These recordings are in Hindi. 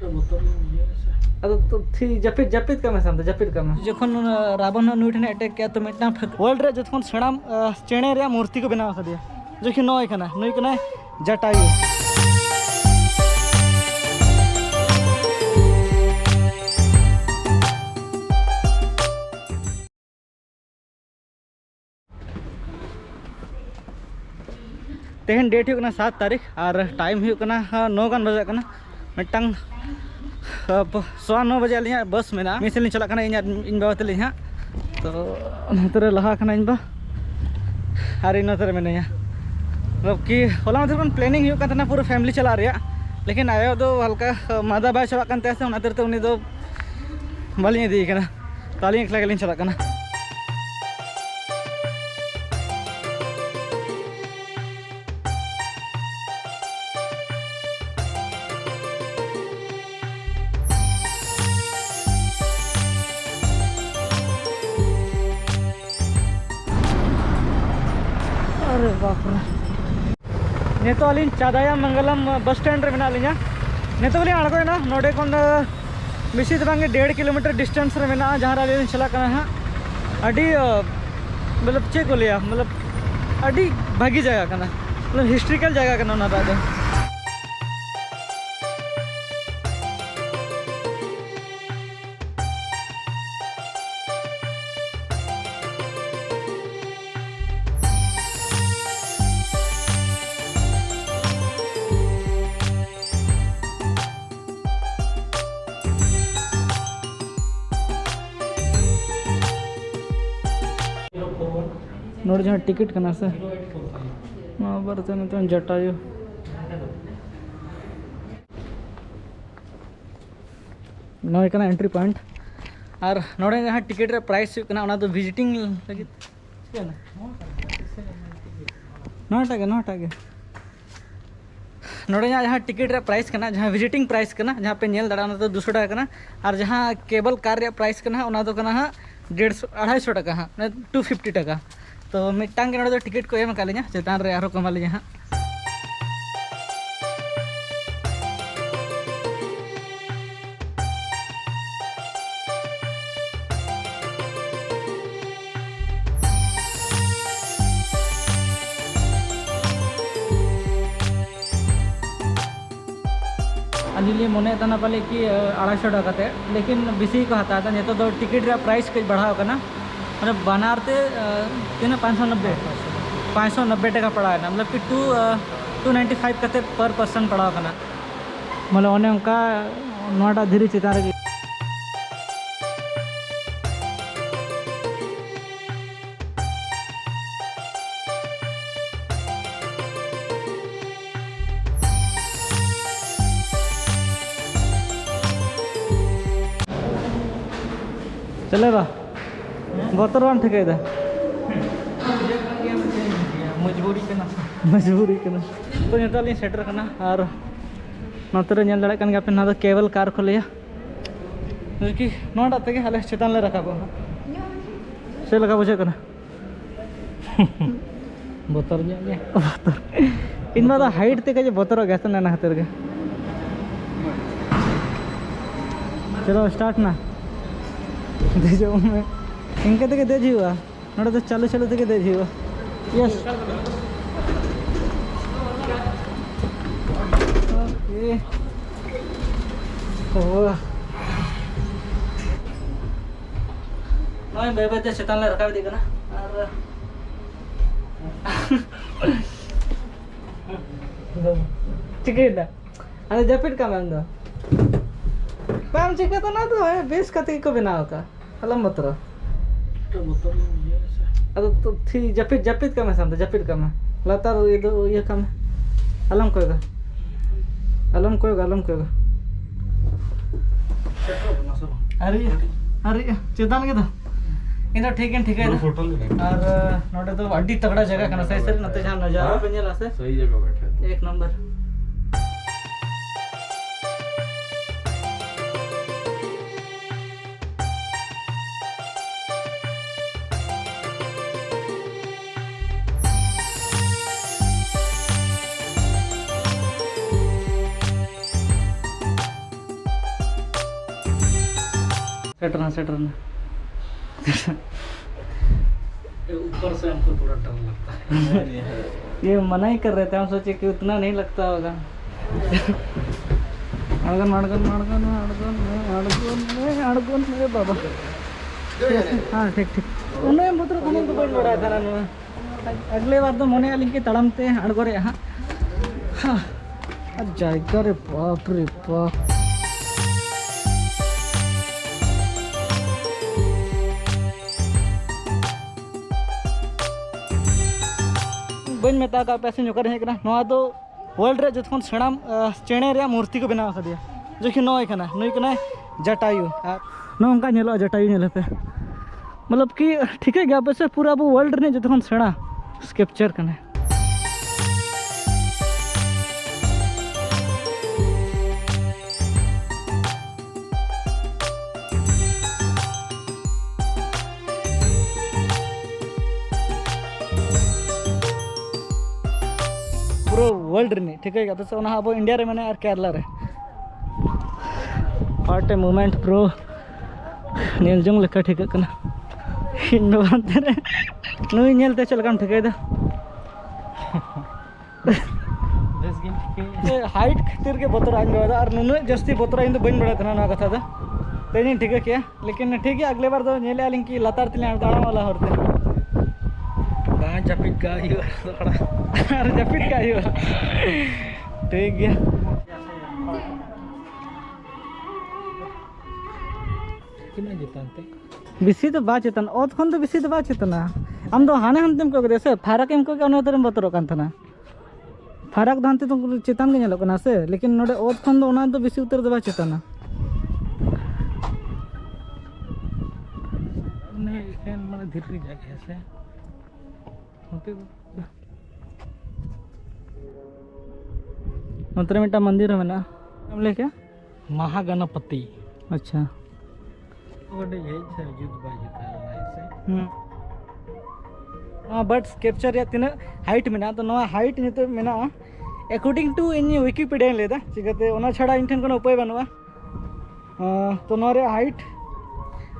अदो तो थी जपित जपित का मैं समझ जपित का मैं जखन रावण नुई ठने अटैक किया तो मिटना वर्ल्ड रे जखन सेना चेणे रे मूर्ति को बनाव खदिया जो कि नय कना नुई कना जटायु तेहन डेट हुकना 7 तारीख और टाइम हुकना 9 गान बजे कना मिटंग 9:15 बजे अलिया बस में मिसल चला इन बाबा तली हाँ तो नतरे लहा खाना इन बा और इन नतरे में मतलब कि होला मतलब प्लानिंग हुआ था पूरा फैमिली चला रहा लेकिन आयो दो हल्का मादा बाय चला करते हैं उन्हें तो उन्हें दो बाली दी करना ताली एकला गलिन चला करना अरे बाप रे ने तो अली चादाया मंगलम बस स्टैंड रे मेना लिया ने तो अली अड़गोना नोडे कोन बेसी तो बांगे 1.5 किलोमीटर डिस्टेंस रे मेना जहां रे चला कना हां अडी मतलब चे को लिया मतलब अडी भागी जगह कना मतलब हिस्ट्रिकल जगह कना ना दादा नोड़ जहाँ टिकट करना से बरते तो जटायु नौ करना एंट्री पॉइंट और नोड़े जहाँ टिकट रे प्राइस करना तो विजिटिंग लगी नोटागे नोड़े जहाँ टिकट रे प्राइस करना जहाँ विजिटिंग प्राइस करना जहाँ पे नेल दाड़ा तो 200 टाका करना और जहाँ केबल कार रे प्राइस करना उना तो करना हाँ 150 टाका हाँ 250 टाका तो मिटांग तो टिकट को एम कालिया चेतान रे आरो कमा लिया हाँ अली मने तना पाले कि 250 टाका लेकिन बेसी को हता था तो टिकट रे प्राइस कई बढ़ाव करना मतलब बनारते तीन 590 टाका पड़ा है ना मतलब कि 295 कते पर पर्सन पड़ा करना मतलब उन्हें उनका नोटा धीरे चितारे चलेगा बतरवान ठेके मजबूरी तो नितली सेटर करना और नतरे नेल दाड़ा कन पे ना तो केबल कार को लिया कि नोटा तक हाले चेतान ले रखा से लगा बुझे करना बतर इन बात हाइट ते बतर गैस ना हाथ के चलो स्टार्ट ना देजो में इनके तक देज हुआ नोड़ा तो चालू चालू तक देज हुआ यस ओके ओ नय बेबे चेतान ले रखा दी ना और टिकट अरे जपिट का मैम दो मैम चिका तो ना तो है बेस कते को बनाओ का अलम बतरो अदो तो थी जपित का मैं समझ जपित का मैं लता ये कम अलम कोएगा अरे चेतान के तो इन ठीक है और नोटे तो अड्डी तगड़ा जगह कना सही सर नते जहां नजारा पे नेला से सही जगह बैठे एक नंबर सेटरना ऊपर से हमको थोड़ा डर लगता है। ये मना ही कर रहे थे, हम सोचे कि उतना नहीं लगता होगा। अड़गन मेरे बाबा। हाँ ठीक उन्हें बुतरो को बन बड़ा था ना। अगले बार तो मोने आलिंग के तड़मते अड़गो रे। हाँ जायगा रे बाप रे बाप। बन मेता का पैसे जो करे ना तो वर्ल्ड रे जो सेणा चेणे रे मूर्ति को बनाव कदिया जो कि नय कना नय कना जटायु और नोंका नेलो जटायु नेलते मतलब कि ठीक है गया पैसे पूरा अब वर्ल्ड रे जो सेणा स्केप्चर कने। पूरा वर्ल्ड रे ठीक है तो अब इंडिया रे मैंने और केरला रे what a moment bro nail Jong लेका ठीक कना इन बांते रे नुई नेलते चलकाम ठीक है हाइट खातिर के बतर आन गवा और नुन जस्ती बतर इन बन बड़ा था ना कथा तेनी ठीक है क्या लेकिन ठीक है अगले बार तो नेले आलिंग की लतार तिले दाड़ा वाला होते कहाँ जपिट का ही अरे जपिट का ही ठीक है। बिसी तो बा चेतन ओत खन तो बिसी तो बा चेतना आम तो हाने हानतेम को देसे फाराक एम को के अनोतरम बतरो कान थाना फाराक दानते तो चेतन के नेलो कना से लेकिन नोडे ओत खन दो ओना तो बिसी उतर दो बा चेतना ने एन माने धीरे जागे से नोतरे मिटा मंदिर है ना हम ले क्या महागणपति। अच्छा हाँ बट स्केप्चर या तीन हाइट में तो ना हाइट नितो में अकॉर्डिंग टू इन विकिपीडिया लेदा चिकाते ओना छाड़ा इन ठन कोनो उपाय बनवा तो नोरे हाइट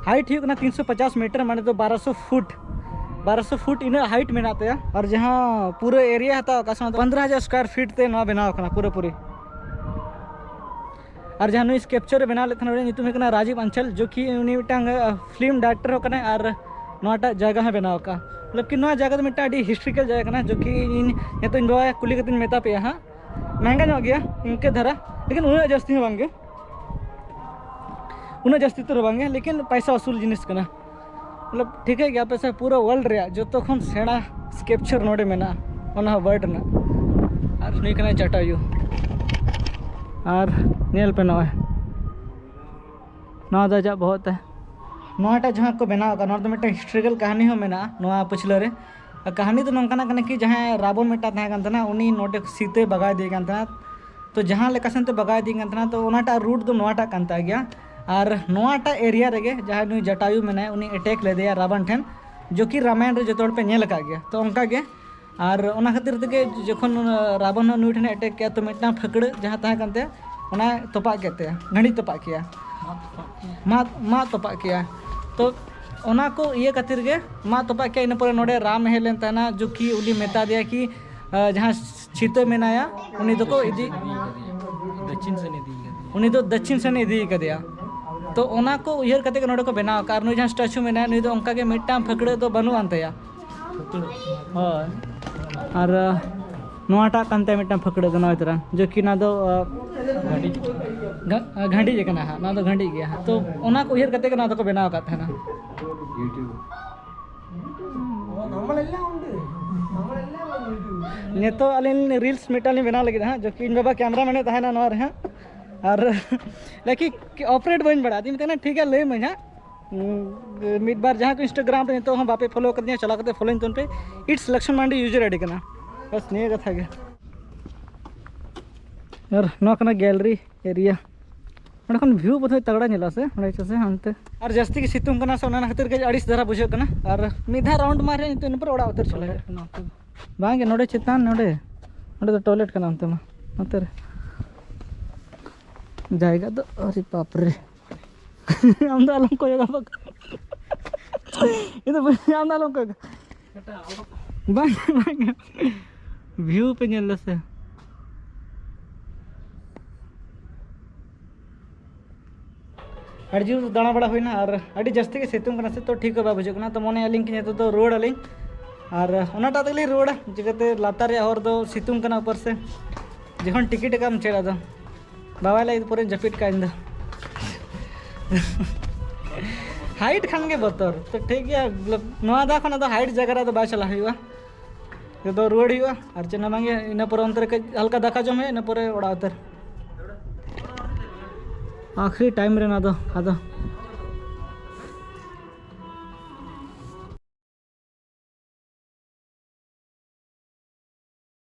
ही 350 मीटर माने तो 1200 फुट इन हाइट में नाते और जहाँ पूरा एरिया हता 15,000 स्क्वायर फीट ते ना बनाव कना पूरे और जहाँ नुई स्केप्चर बना लेते राजीव अंचल जो कि उनी मिटांग फिल्म डायरेक्टर होकना और नोटा जगह बनाव का मतलब कि नोआ जगह तो मिटा हिस्ट्रिकल जगह कना जो कि इन तो इन बाबा कुली कतिन मेता पे हाँ महंगा नो गया इनके धरा लेकिन उन्हें जस्ती बांगे उन्हें जस्ती तो बांगे लेकिन पैसा वसूल जिनिस कना मतलब ठीक है क्या पैसा पूरा वर्ल्ड रे जो तो खन सेणा स्केप्चर नोडे मेना ओना वर्ड ना और नुई कना जटायु और नेल पे नॉय नौ दजा बहुत है नोटा जहाँ को बनाव का तो मिट्टा हिस्ट्रिकल कहानी हो मेना नोआ पछले रे कहानी तो नौकाना कना कि जहाँ रावण मिट्टा था उनी नोटे सीते बगाय दिए था तो जहाँ लेका से बगाय दिए था तो ओनाटा रूट दो नोटा कांता गया और नोटा एरिया रे जहाँ नुई जटायु मेना उनी अटैक ले दिया रावण ठेन जो कि रामायण रे जो पे नेल का गया तो उनका गे और ओना खातिर तेगे जखन रावण नुई ठेन अटैक किया तो मिट्टा फकड़ जहाँ तहाँ कांते ओना तोपा केते घड़ी तोपा किया मा तोपा किया तो ओना को ये खातिर गे मा तोपा किया इन पर नोडे राम हेलेन तना जो कि उली मेता दिया कि जहाँ सीते मेनाया उनी तो को इदी दक्षिण सेन इदी कदिया तो ओना को उयर कते नोडे को बनाव कार नु जहाँ स्टैचू मेना नुई दो उनका के मिट्टा फकड़ तो बनु अंतया हां और नोटा कांते मिट्टा फकड़ दो नय तरह जो कि ना दो घंटी जे कना ना तो घंटी गया तो ओना को उयर कते के ना तो को बनाव का था ना ने तो अलिन रील्स मिटाली बना लगे हां जो कि इन बाबा कैमरा मैंने था ना नोर है और लेकिन ऑपरेट बन बड़ा दी ना ठीक है ले मैं मिड बार जहाँ को इंस्टाग्राम पे तो हम बापे फॉलो कर दिया चला करते फॉलोइंग तो पे it's Lakshman Mandi user ID करना बस नहीं कथा गया और नौकना गैलरी एरिया खन व्यू बहुत तगड़ा नेला से से हनते और जस्ती की सितुंग कना से ओना खातिर के अड़िस धरा बुझे कना और मिधा राउंड मारे तो इन पर ओड़ा उतर चले बांगे नोडे चितान नोडे तो टॉयलेट कना अंते मा उतर जाएगा तो अरे बाप रे आम दा आलम कोयोगा बक itu आम दा आलम कोयोगा bang bang view पे nyala से अड़ी जो दाना बड़ा हुई और अड़ी जस्ती के सितुंग करना से तो ठीक है बुझे तो मने अलिंग के तो रोड अलिंग और ओनाटा तकली रोड चिकाते लातार रे और दो सितुंग करना ऊपर से जखन टिकट काम चेड़ा दो बाबा लाई पूरे जपिट का इंदा हाइट खान के बतर तो ठीक है नवा दा खना तो हाइट जगह तो बा चला हुआ तो रोड हुआ और चेना मांगे इन पर अंतर के हल्का दाका जम है इन पर ओड़ा उतर आखिरी टाइम रे ना दो